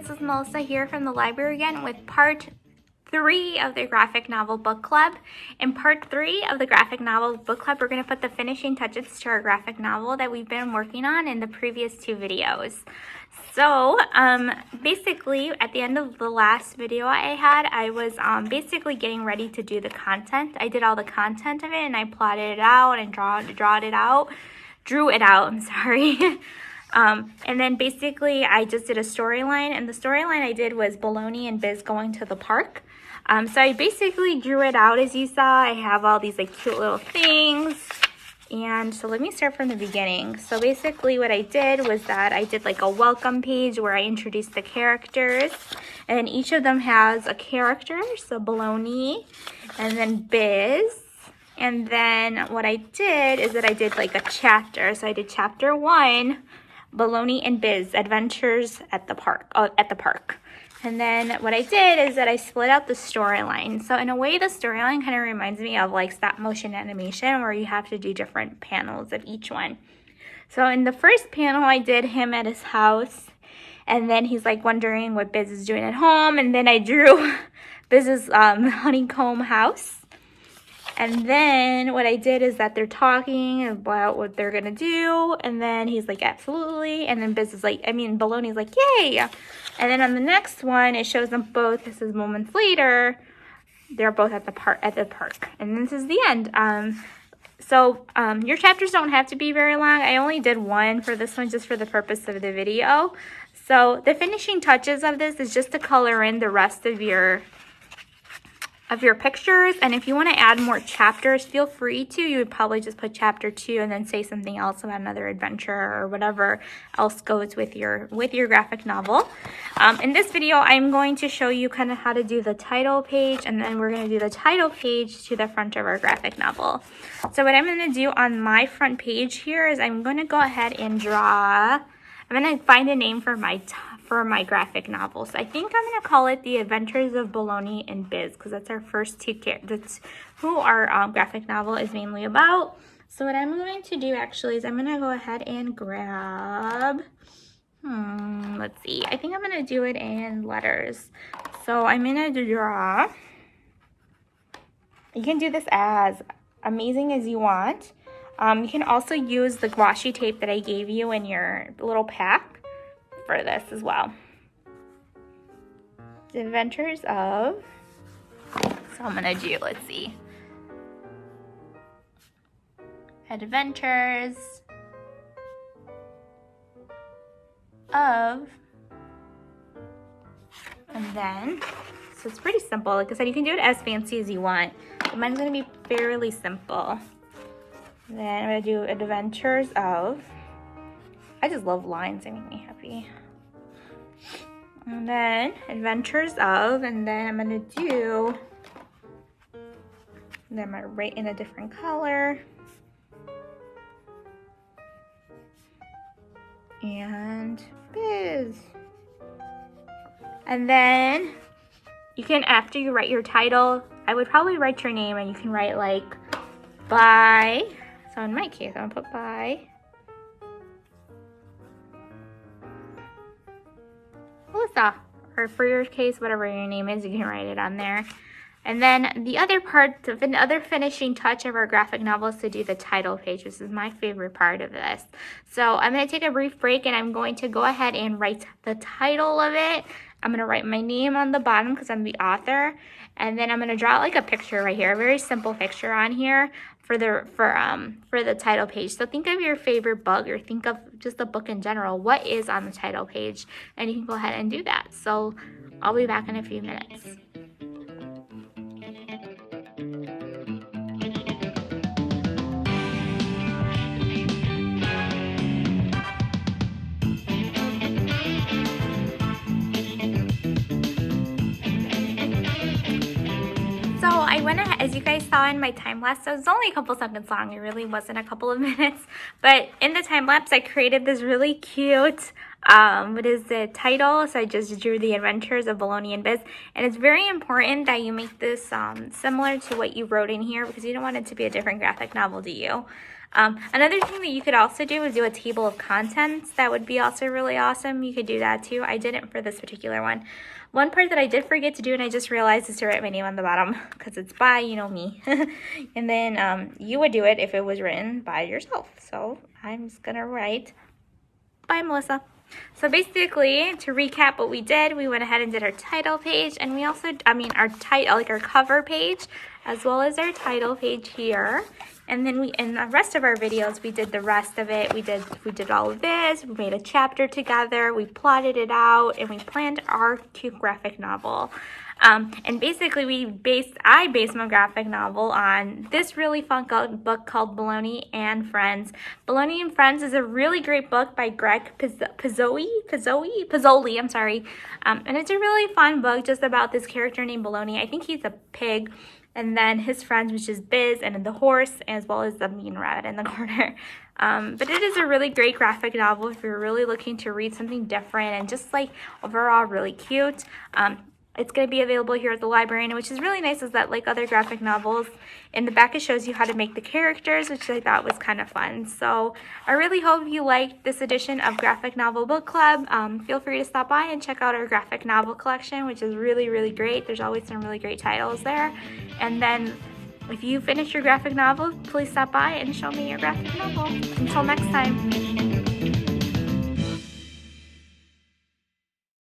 this is Melissa here from the library again with part 3 of the graphic novel book club. In part 3 of the graphic novel book club, we're going to put the finishing touches to our graphic novel that we've been working on in the previous 2 videos. So basically at the end of the last video I had, I was basically getting ready to do the content. I did all the content of it and I plotted it out and drew it out, I'm sorry. And then basically I just did a storyline, and the storyline I did was Baloney and Biz going to the park. So I basically drew it out as you saw. I have all these like cute little things. And so let me start from the beginning. So basically what I did was that I did like a welcome page where I introduced the characters, and each of them has a character. So Baloney and then Biz. And then what I did is that I did like a chapter. So I did chapter 1, Baloney and Biz, Adventures at the Park. And then what I did is that I split out the storyline. So in a way, the storyline kind of reminds me of like stop motion animation where you have to do different panels of each one. So in the first panel, I did him at his house. And then he's like wondering what Biz is doing at home. And then I drew Biz's honeycomb house. And then what I did is that they're talking about what they're going to do. And then he's like, absolutely. And then Biz is like, Baloney's like, yay. And then on the next one, it shows them both. This is moments later. They're both at the park. And this is the end. So your chapters don't have to be very long. I only did one for this one just for the purpose of the video. So the finishing touches of this is just to color in the rest of your pictures, and if you want to add more chapters, feel free to. You would probably just put chapter 2 and then say something else about another adventure or whatever else goes with your graphic novel. In this video, I'm going to show you kind of how to do the title page, and then we're going to do the title page to the front of our graphic novel. So what I'm going to do on my front page here is I'm going to go ahead and draw. I'm going to find a name for my graphic novel. So I think I'm going to call it The Adventures of Baloney and Biz, because that's our first 2 characters. That's who our graphic novel is mainly about. So what I'm going to do actually is I'm going to go ahead and grab, let's see. I think I'm going to do it in letters. So I'm going to draw. You can do this as amazing as you want. You can also use the washi tape that I gave you in your little pack for this as well. The Adventures of, so I'm gonna do, let's see. Adventures of, and then, so it's pretty simple. Like I said, you can do it as fancy as you want. But mine's gonna be fairly simple. Then I'm gonna do Adventures of. I just love lines, they make me happy. And then Adventures of, and then I'm gonna do, then I'm gonna write in a different color. And Biz. And then you can, after you write your title, I would probably write your name, and you can write like bye. So in my case, I'm gonna put bye Melissa, or for your case, whatever your name is, you can write it on there. And then the other part, the other finishing touch of our graphic novel is to do the title page. This is my favorite part of this. So I'm going to take a brief break, and I'm going to go ahead and write the title of it. I'm going to write my name on the bottom because I'm the author. And then I'm going to draw like a picture right here, a very simple picture on here for the title page. So think of your favorite book, or think of just the book in general. What is on the title page? And you can go ahead and do that. So I'll be back in a few minutes. So I went ahead, as you guys saw in my time lapse, so it was only a couple seconds long. It really wasn't a couple of minutes. But in the time lapse, I created this really cute, what is the title? So I just drew The Adventures of Baloney and Biz. And it's very important that you make this similar to what you wrote in here, because you don't want it to be a different graphic novel, do you? Another thing that you could also do is do a table of contents. That would be also really awesome. You could do that too. I didn't for this particular one. One part that I did forget to do and I just realized is to write my name on the bottom because it's by, you know, me. And then you would do it if it was written by yourself. So I'm just going to write by Melissa. So basically, to recap what we did, we went ahead and did our title page, and we also, our title, like our cover page, as well as our title page here. And then in the rest of our videos, we did the rest of it. We did all of this. We made a chapter together. We plotted it out, and we planned our cute graphic novel. And basically, I based my graphic novel on this really fun book called Bologna and Friends. Bologna and Friends is a really great book by Greg Pizzoli, I'm sorry. And it's a really fun book just about this character named Bologna. I think he's a pig. And then his friends, which is Biz and the horse, as well as the mean rabbit in the corner. But it is a really great graphic novel if you're really looking to read something different and just like overall really cute. It's going to be available here at the library, and which is really nice is that like other graphic novels, in the back it shows you how to make the characters, which I thought was kind of fun. So I really hope you liked this edition of Graphic Novel Book Club. Feel free to stop by and check out our graphic novel collection, which is really, really great. There's always some really great titles there. And then if you finish your graphic novel, please stop by and show me your graphic novel. Until next time.